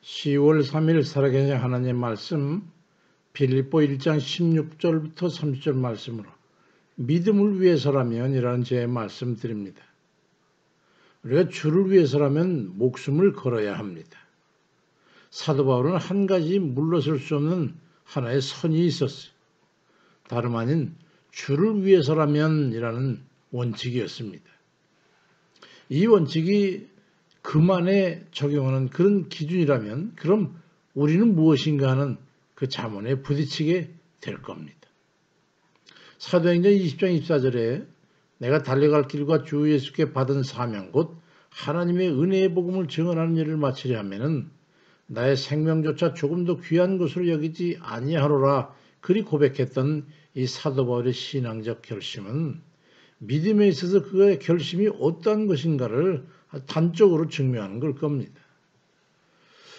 10월 3일 살아계신 하나님의 말씀 빌립보 1장 16절부터 30절 말씀으로 믿음을 위해서라면 이라는 제 말씀 드립니다. 우리가 주를 위해서라면 목숨을 걸어야 합니다. 사도 바울은 한 가지 물러설 수 없는 하나의 선이 있었어요. 다름 아닌 주를 위해서라면 이라는 원칙이었습니다. 이 원칙이 그만에 적용하는 그런 기준이라면 그럼 우리는 무엇인가 하는 그 자문에 부딪히게 될 겁니다. 사도행전 20장 24절에 내가 달려갈 길과 주 예수께 받은 사명 곧 하나님의 은혜의 복음을 증언하는 일을 마치려 하면은 나의 생명조차 조금도 귀한 것으로 여기지 아니하노라 그리 고백했던 이 사도 바울의 신앙적 결심은 믿음에 있어서 그의 결심이 어떠한 것인가를 단적으로 증명하는 걸 겁니다.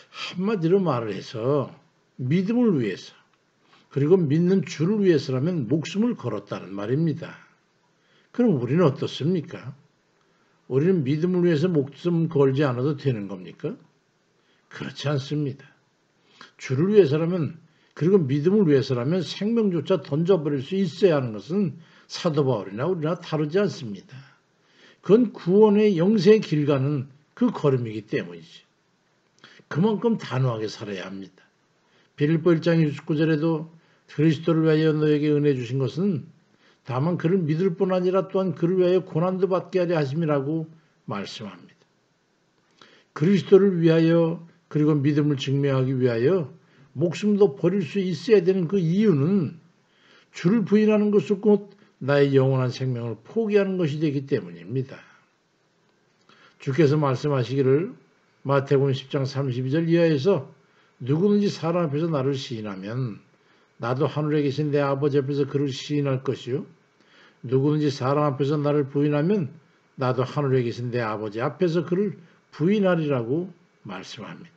한마디로 말을 해서 믿음을 위해서 그리고 믿는 주를 위해서라면 목숨을 걸었다는 말입니다. 그럼 우리는 어떻습니까? 우리는 믿음을 위해서 목숨 걸지 않아도 되는 겁니까? 그렇지 않습니다. 주를 위해서라면 그리고 믿음을 위해서라면 생명조차 던져버릴 수 있어야 하는 것은 사도 바울이나 우리나 다르지 않습니다. 그건 구원의 영생의 길 가는 그 걸음이기 때문이지. 그만큼 단호하게 살아야 합니다. 빌립보 1장 69절에도 그리스도를 위하여 너에게 은혜 주신 것은 다만 그를 믿을 뿐 아니라 또한 그를 위하여 고난도 받게 하려 하심이라고 말씀합니다. 그리스도를 위하여 그리고 믿음을 증명하기 위하여 목숨도 버릴 수 있어야 되는 그 이유는 주를 부인하는 것을 곧 나의 영원한 생명을 포기하는 것이 되기 때문입니다. 주께서 말씀하시기를 마태복음 10장 32절 이하에서 누구든지 사람 앞에서 나를 시인하면 나도 하늘에 계신 내 아버지 앞에서 그를 시인할 것이요 누구든지 사람 앞에서 나를 부인하면 나도 하늘에 계신 내 아버지 앞에서 그를 부인하리라고 말씀합니다.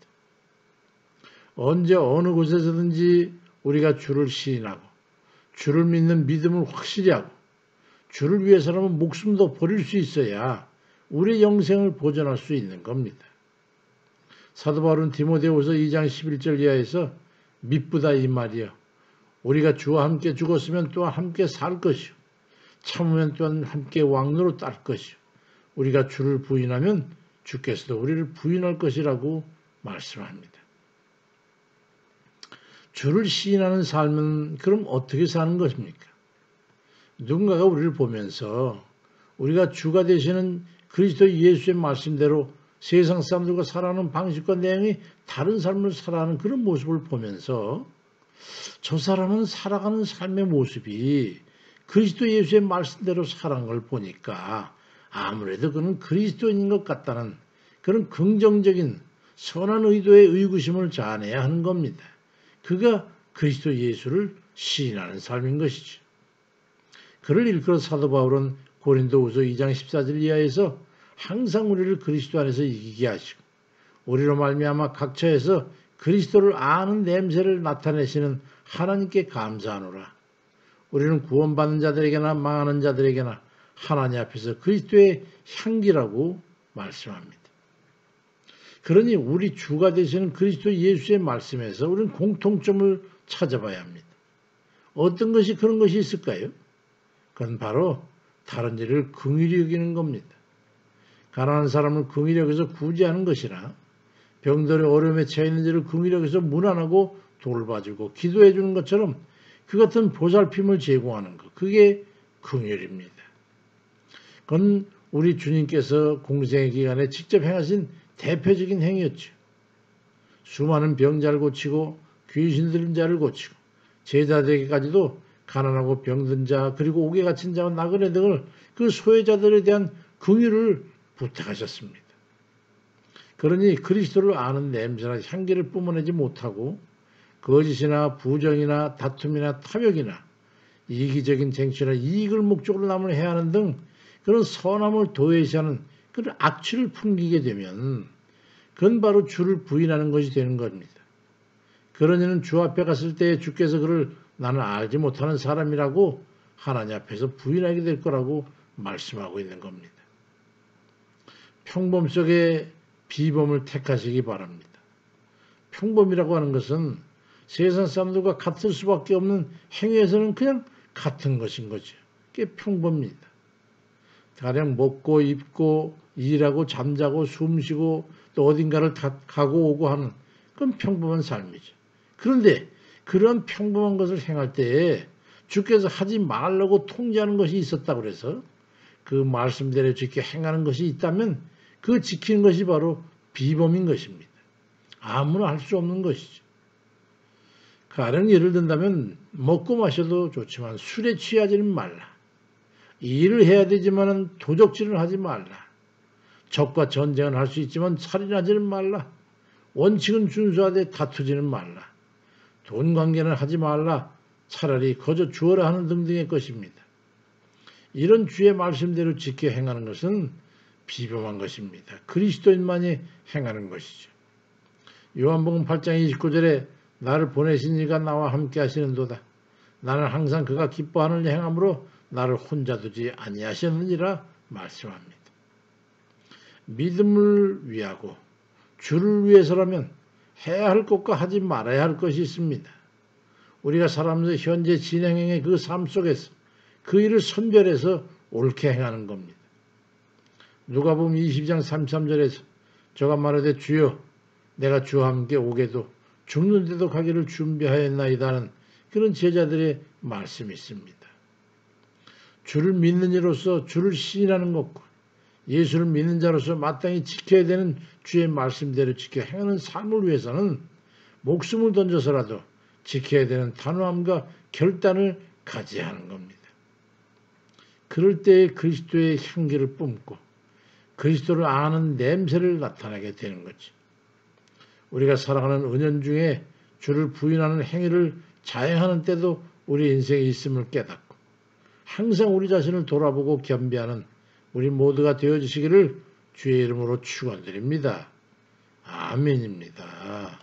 언제 어느 곳에서든지 우리가 주를 시인하고 주를 믿는 믿음을 확실히 하고 주를 위해서라면 목숨도 버릴 수 있어야 우리의 영생을 보존할 수 있는 겁니다. 사도 바울은 디모데후서 2장 11절 이하에서 미쁘다 이 말이여 우리가 주와 함께 죽었으면 또한 함께 살 것이요 참으면 또한 함께 왕노로 딸 것이요 우리가 주를 부인하면 주께서도 우리를 부인할 것이라고 말씀합니다. 주를 시인하는 삶은 그럼 어떻게 사는 것입니까? 누군가가 우리를 보면서 우리가 주가 되시는 그리스도 예수의 말씀대로 세상 사람들과 살아가는 방식과 내용이 다른 삶을 살아가는 그런 모습을 보면서 저 사람은 살아가는 삶의 모습이 그리스도 예수의 말씀대로 살아간 걸 보니까 아무래도 그는 그리스도인인 것 같다는 그런 긍정적인 선한 의도의 의구심을 자아내야 하는 겁니다. 그가 그리스도 예수를 시인하는 삶인 것이죠. 그를 일컬어 사도 바울은 고린도후서 2장 14절 이하에서 항상 우리를 그리스도 안에서 이기게 하시고 우리로 말미암아 각처에서 그리스도를 아는 냄새를 나타내시는 하나님께 감사하노라. 우리는 구원받는 자들에게나 망하는 자들에게나 하나님 앞에서 그리스도의 향기라고 말씀합니다. 그러니 우리 주가 되시는 그리스도 예수의 말씀에서 우리는 공통점을 찾아봐야 합니다. 어떤 것이 그런 것이 있을까요? 그건 바로 다른 일을 긍휼히 여기는 겁니다. 가난한 사람을 긍휼히 여겨서 구제하는 것이나 병들의 어려움에 처해 있는 자를 긍휼히 여겨서 문안하고 돌봐주고 기도해 주는 것처럼 그 같은 보살핌을 제공하는 것, 그게 긍휼입니다. 그건 우리 주님께서 공생의 기간에 직접 행하신 대표적인 행위였죠. 수많은 병자를 고치고 귀신 들린 자를 고치고 제자들에게까지도 가난하고 병든 자 그리고 옥에 갇힌 자와 나그네 등을 그 소외자들에 대한 긍휼을 부탁하셨습니다. 그러니 그리스도를 아는 냄새나 향기를 뿜어내지 못하고 거짓이나 부정이나 다툼이나 탐욕이나 이기적인 쟁취나 이익을 목적으로 남을 해하는 등 그런 선함을 도외시하는 그런 악취를 풍기게 되면 그건 바로 주를 부인하는 것이 되는 겁니다. 그러니는 주 앞에 갔을 때 주께서 그를 나는 알지 못하는 사람이라고 하나님 앞에서 부인하게 될 거라고 말씀하고 있는 겁니다. 평범 속에 비범을 택하시기 바랍니다. 평범이라고 하는 것은 세상 사람들과 같을 수밖에 없는 행위에서는 그냥 같은 것인 거죠. 그게 평범입니다. 가령 먹고 입고 일하고 잠자고 숨쉬고 또 어딘가를 가고 오고 하는 그건 평범한 삶이죠. 그런데 그런 평범한 것을 행할 때에 주께서 하지 말라고 통제하는 것이 있었다고 그래서 그 말씀대로 지켜 행하는 것이 있다면 그 지키는 것이 바로 비범인 것입니다. 아무나 할 수 없는 것이죠. 가령 예를 든다면 먹고 마셔도 좋지만 술에 취하지는 말라. 일을 해야 되지만 도적질을 하지 말라. 적과 전쟁을 할 수 있지만 살인하지는 말라. 원칙은 준수하되 다투지는 말라. 돈 관계는 하지 말라. 차라리 거저 주어라 하는 등등의 것입니다. 이런 주의 말씀대로 지켜 행하는 것은 비범한 것입니다. 그리스도인만이 행하는 것이죠. 요한복음 8장 29절에 나를 보내신 이가 나와 함께 하시는도다. 나는 항상 그가 기뻐하는 일 행함으로 나를 혼자 두지 아니하셨느니라 말씀합니다. 믿음을 위하고 주를 위해서라면 해야 할 것과 하지 말아야 할 것이 있습니다. 우리가 살아가면서 현재 진행형의 그 삶 속에서 그 일을 선별해서 옳게 행하는 겁니다. 누가복음 20장 33절에서 저가 말하되 주여 내가 주와 함께 오게도 죽는데도 가기를 준비하였나이다는 그런 제자들의 말씀이 있습니다. 주를 믿는 이로서 주를 시인하는 것과 예수를 믿는 자로서 마땅히 지켜야 되는 주의 말씀대로 지켜 행하는 삶을 위해서는 목숨을 던져서라도 지켜야 되는 단호함과 결단을 가져야 하는 겁니다. 그럴 때에 그리스도의 향기를 뿜고 그리스도를 아는 냄새를 나타내게 되는 거지. 우리가 살아가는 은연중에 주를 부인하는 행위를 자행하는 때도 우리 인생에 있음을 깨닫고 항상 우리 자신을 돌아보고 겸비하는 우리 모두가 되어주시기를 주의 이름으로 축원드립니다. 아멘입니다.